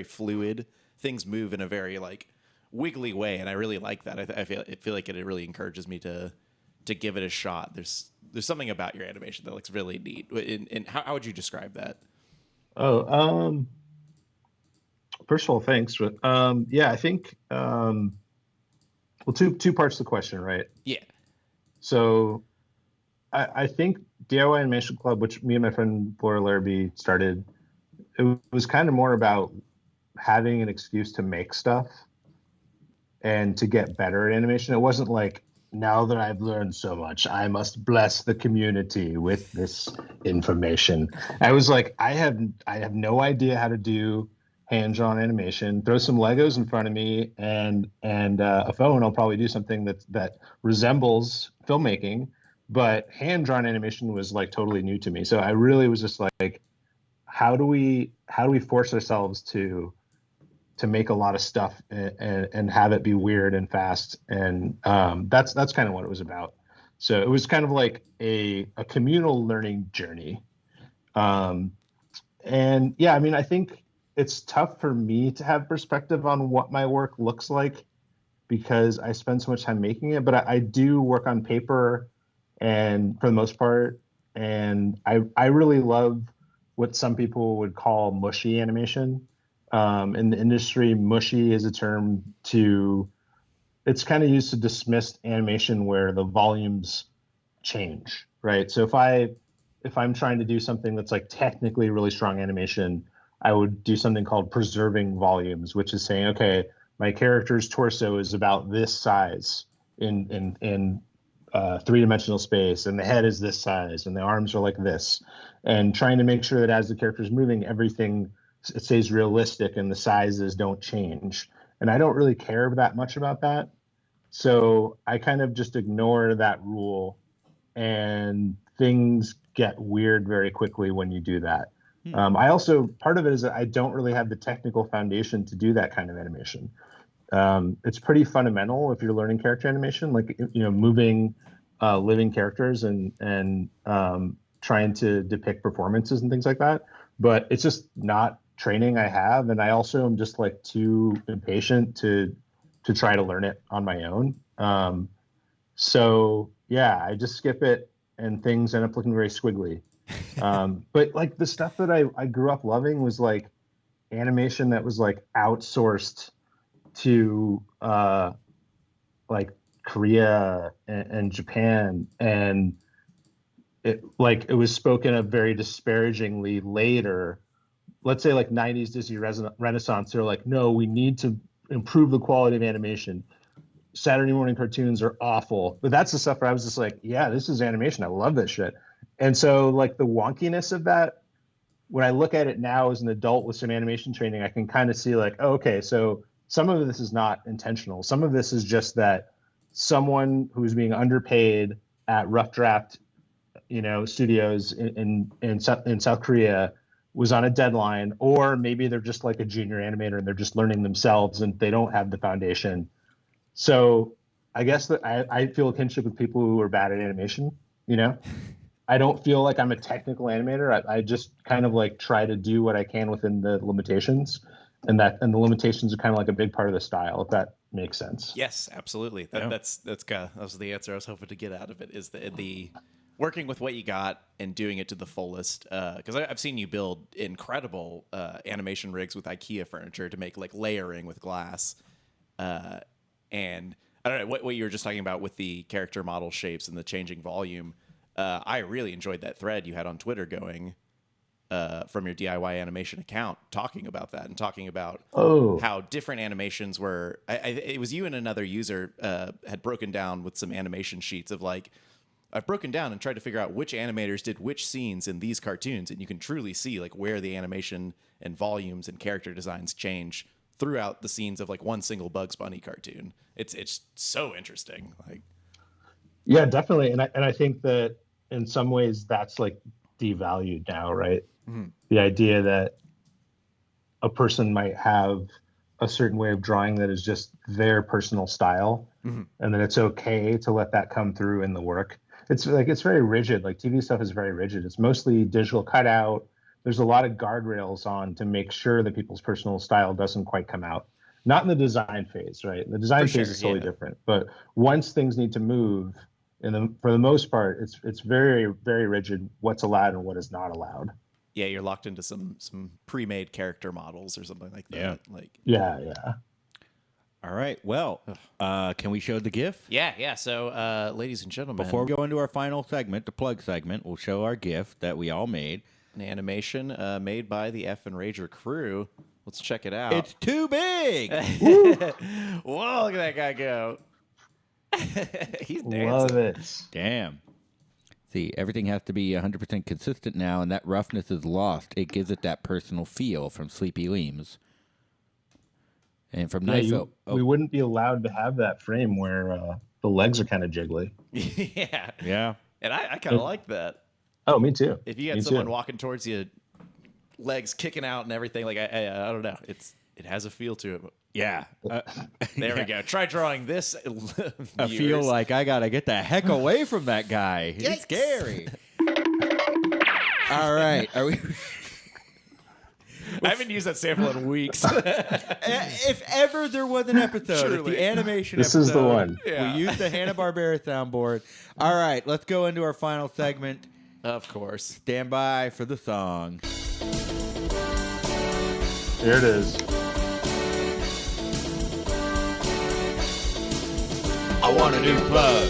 fluid. Things move in a very like wiggly way, and I really like that. I feel like it really encourages me to give it a shot. There's something about your animation that looks really neat. And how would you describe that? First of all, thanks. I think two parts to the question, right? Yeah. So I think DIY Animation Club, which me and my friend Laura Larrabee started, it was kind of more about having an excuse to make stuff and to get better at animation. It wasn't like, now that I've learned so much, I must bless the community with this information. I was like, I have no idea how to do hands-on animation. Throw some Legos in front of me and a phone. I'll probably do something that resembles filmmaking. but hand-drawn animation was like totally new to me. So I really was just like, how do we force ourselves to make a lot of stuff and have it be weird and fast? And that's kind of what it was about. So it was kind of like a communal learning journey. And yeah, I mean, I think it's tough for me to have perspective on what my work looks like because I spend so much time making it, but I do work on paper and for the most part, and I really love what some people would call mushy animation. In the industry, mushy is a term it's kind of used to dismiss animation where the volumes change, right? So if I'm trying to do something that's like technically really strong animation, I would do something called preserving volumes, which is saying, okay, my character's torso is about this size in three-dimensional space, and the head is this size, and the arms are like this, and trying to make sure that as the character's moving, everything stays realistic and the sizes don't change. And I don't really care that much about that. So I kind of just ignore that rule, and things get weird very quickly when you do that. I also, part of it is that I don't really have the technical foundation to do that kind of animation. It's pretty fundamental if you're learning character animation, like, moving living characters and trying to depict performances and things like that. But it's just not training I have. And I also am just like too impatient to try to learn it on my own. So yeah, I just skip it and things end up looking very squiggly. But like the stuff that I grew up loving was like animation that was like outsourced to like Korea and Japan, and it was spoken of very disparagingly later. Let's say like 90s Disney Renaissance, they're like, no, we need to improve the quality of animation. Saturday morning cartoons are awful. But that's the stuff where I was just like, yeah, this is animation. I love this shit. And so like the wonkiness of that, when I look at it now as an adult with some animation training, I can kind of see like, oh, okay, so some of this is not intentional. Some of this is just that someone who's being underpaid at Rough Draft, studios in South Korea was on a deadline, or maybe they're just like a junior animator and they're just learning themselves and they don't have the foundation. So I guess that I feel a kinship with people who are bad at animation. I don't feel like I'm a technical animator. I just kind of like try to do what I can within the limitations, and the limitations are kind of like a big part of the style, if that makes sense. Yes, absolutely. That was the answer I was hoping to get out of it, is the working with what you got and doing it to the fullest. Because I've seen you build incredible animation rigs with IKEA furniture to make like layering with glass. And I don't know what you were just talking about with the character model shapes and the changing volume. I really enjoyed that thread you had on Twitter going from your DIY animation account, talking about that and talking about how different animations were. It was you and another user had broken down with some animation sheets of like, I've broken down and tried to figure out which animators did which scenes in these cartoons, and you can truly see like where the animation and volumes and character designs change throughout the scenes of like one single Bugs Bunny cartoon. It's so interesting. Like, yeah, definitely. And I think that in some ways that's like devalued now, right? Mm-hmm. The idea that a person might have a certain way of drawing that is just their personal style, mm-hmm. and that it's okay to let that come through in the work. It's very rigid. Like TV stuff is very rigid. It's mostly digital cutout. There's a lot of guardrails on to make sure that people's personal style doesn't quite come out. Not in the design phase, right? The design phase is totally different. But once things need to move, for the most part, it's very, very rigid what's allowed and what is not allowed. Yeah, you're locked into some pre-made character models or something like that. Yeah. All right. Well, can we show the GIF? Yeah. So, ladies and gentlemen, before we go into our final segment, the plug segment, we'll show our GIF that we all made. An animation made by the Effin Rager crew. Let's check it out. It's too big. Whoa, look at that guy go. He's dancing. Love it. Damn. See, everything has to be 100% consistent now, and that roughness is lost. It gives it that personal feel from Sleepy Liams. And from we wouldn't be allowed to have that frame where the legs are kind of jiggly. Yeah. Yeah. And I kind of like that. Oh, me too. If you had Me someone too. walking towards you, legs kicking out and everything, like I don't know, it has a feel to it. Yeah. There we go. Try drawing this. I feel like I gotta get the heck away from that guy. He's Yikes. scary. All right. Are we? I haven't used that sample in weeks. If ever there was an episode, if Truly. the animation This episode, is the one. Yeah. we used the Hanna-Barbera soundboard. All right, let's go into our final segment. Of course. Stand by for the song. Here it is. I want a new plug.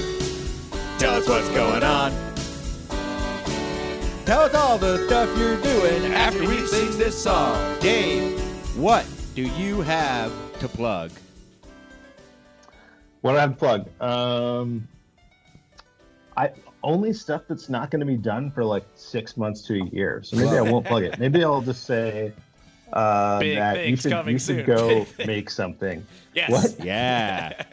Tell us what's going on. Tell us all the stuff you're doing after we sing this song. Dave, what do you have to plug? What do I have to plug? I only stuff that's not going to be done for like 6 months to a year. So maybe I won't plug it. Maybe I'll just say that things coming you soon. should go make something. Yes. What? Yeah.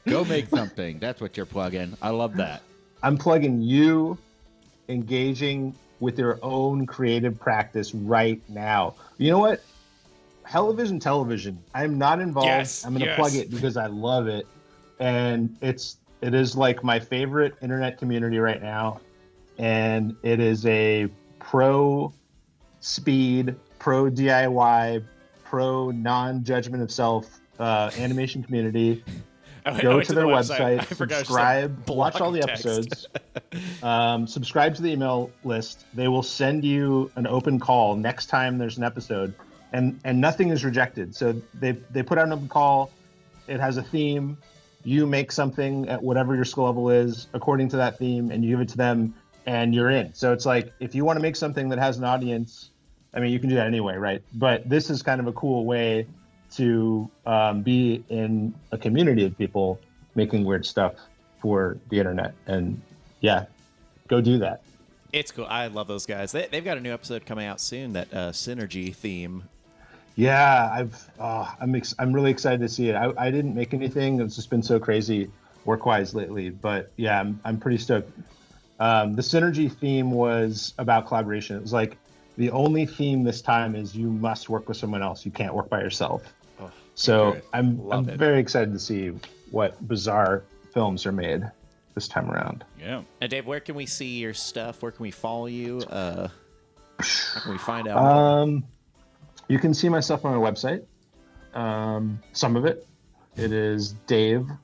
Go make something. That's what you're plugging. I love that. I'm plugging you engaging with your own creative practice right now. You know what? Television. I'm not involved. Yes, I'm going to yes. plug it because I love it. And it is like my favorite internet community right now. And it is a pro speed, pro DIY, pro non-judgment of self animation community. I Go went to their the website, I forgot to subscribe, say watch all the block text. episodes, subscribe to the email list. They will send you an open call next time there's an episode, and nothing is rejected. So they put out an open call. It has a theme. You make something at whatever your skill level is according to that theme, and you give it to them, and you're in. So it's like if you want to make something that has an audience, I mean, you can do that anyway, right? But this is kind of a cool way to be in a community of people making weird stuff for the internet. And yeah, go do that. It's cool. I love those guys. They've got a new episode coming out soon. That synergy theme. Yeah, I'm really excited to see it. I didn't make anything. It's just been so crazy work-wise lately. But yeah, I'm pretty stoked. The synergy theme was about collaboration. It was like the only theme this time is you must work with someone else. You can't work by yourself. Oh, So good. I'm Love it. very excited to see what bizarre films are made this time around. Yeah. And Dave, where can we see your stuff? Where can we follow you? How can we find out? more? You can see my stuff on my website. Some of it. It is davemh.com.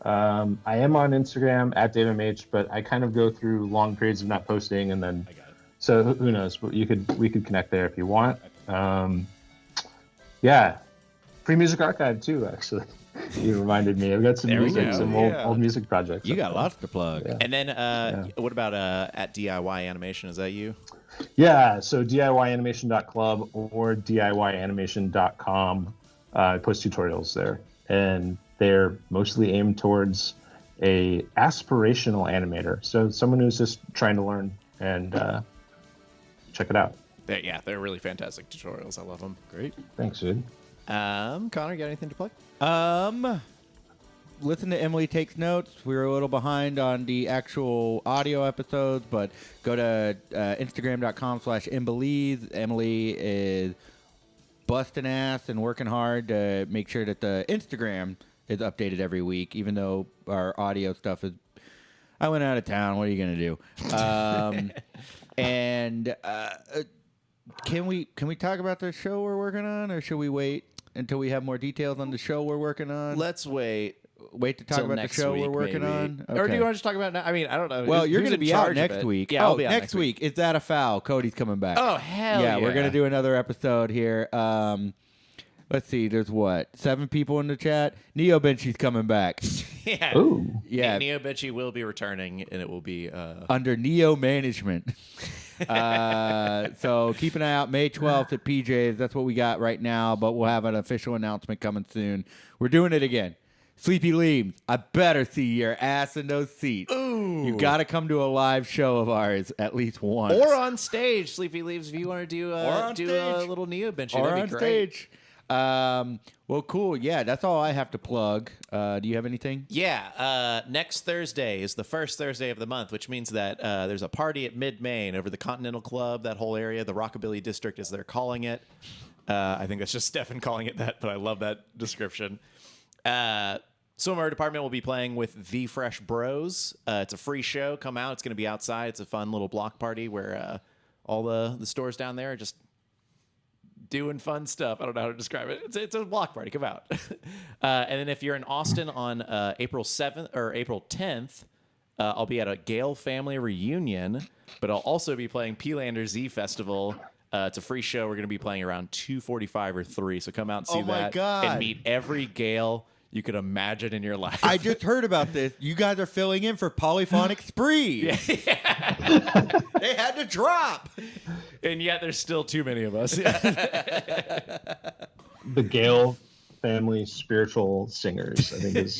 I am on Instagram at davemh, but I kind of go through long periods of not posting, and then I got it. so who knows? But we could connect there if you want. Yeah, Free Music Archive too. Actually, you reminded me. I've got some There we music, go. some Yeah. old music projects. You up got there. lots to plug. Yeah. And then what about at DIY Animation? Is that you? Yeah, so DIYanimation.club or DIYanimation.com. I post tutorials there, and they're mostly aimed towards a aspirational animator. So someone who's just trying to learn, and check it out. They're really fantastic tutorials. I love them. Great. Thanks, dude. Connor, you got anything to plug? Listen to Emily Takes Notes. We were a little behind on the actual audio episodes, but go to Instagram.com/Embelize. Emily is busting ass and working hard to make sure that the Instagram is updated every week, even though our audio stuff is... I went out of town. What are you going to do? And can we talk about the show we're working on, or should we wait until we have more details on the show we're working on? Let's wait Wait to talk till about the next show week, we're working maybe. on? Or do Okay. you want to just talk about it now? I mean, I don't know. Well, you're Who's going to in be out charge of next it? week. Yeah, I'll be out next week. Is that a foul? Cody's coming back. Oh, hell yeah. yeah. We're going to do another episode here. Let's see. There's what? 7 people in the chat. Neo Benchy's coming back. Yeah. Ooh. Yeah. Neo Benchy will be returning, and it will be... Under Neo management. So keep an eye out. May 12th at PJ's. That's what we got right now, but we'll have an official announcement coming soon. We're doing it again. Sleepy Leaves, I better see your ass in those seats. Ooh. You got to come to a live show of ours at least once. Or on stage, Sleepy Leaves, if you want to do on a stage. little Neo Benchy, Or that'd on be great. stage. Well, cool. Yeah, that's all I have to plug. Do you have anything? Yeah, next Thursday is the first Thursday of the month, which means that there's a party at Mid-Main over the Continental Club, that whole area, the Rockabilly District as they're calling it. I think that's just Stefan calling it that, but I love that description. Swimwear department will be playing with The Fresh Bros. It's a free show. Come out. It's going to be outside. It's a fun little block party where all the stores down there are just doing fun stuff. I don't know how to describe it. It's a block party. Come out. And then if you're in Austin on April 7th or April 10th, I'll be at a Gale family reunion, but I'll also be playing P-Lander Z Festival. It's a free show. We're going to be playing around 2:45 or 3. So come out and see that. God. And meet every Gale you could imagine in your life. I just heard about this. You guys are filling in for Polyphonic Spree. Yeah. They had to drop. And yet there's still too many of us. The Gale Family Spiritual Singers, I think is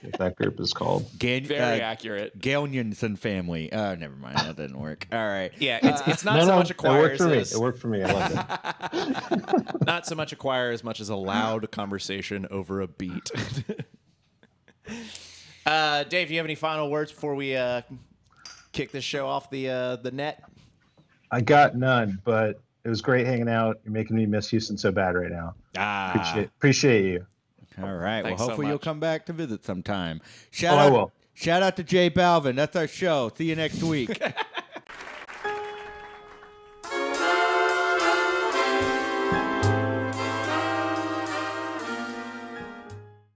what that group is called. Very accurate. Galnianson family. Oh, never mind. That didn't work. All right. Yeah, it's not so much a choir. It worked for me. It worked for me. I like it. Not so much a choir as much as a loud conversation over a beat. Dave, do you have any final words before we kick this show off the net? I got none, but it was great hanging out. You're making me miss Houston so bad right now. Appreciate you. All right. Thanks well, so hopefully you'll much. come back to visit sometime. I will. Shout out to Jay Balvin. That's our show. See you next week.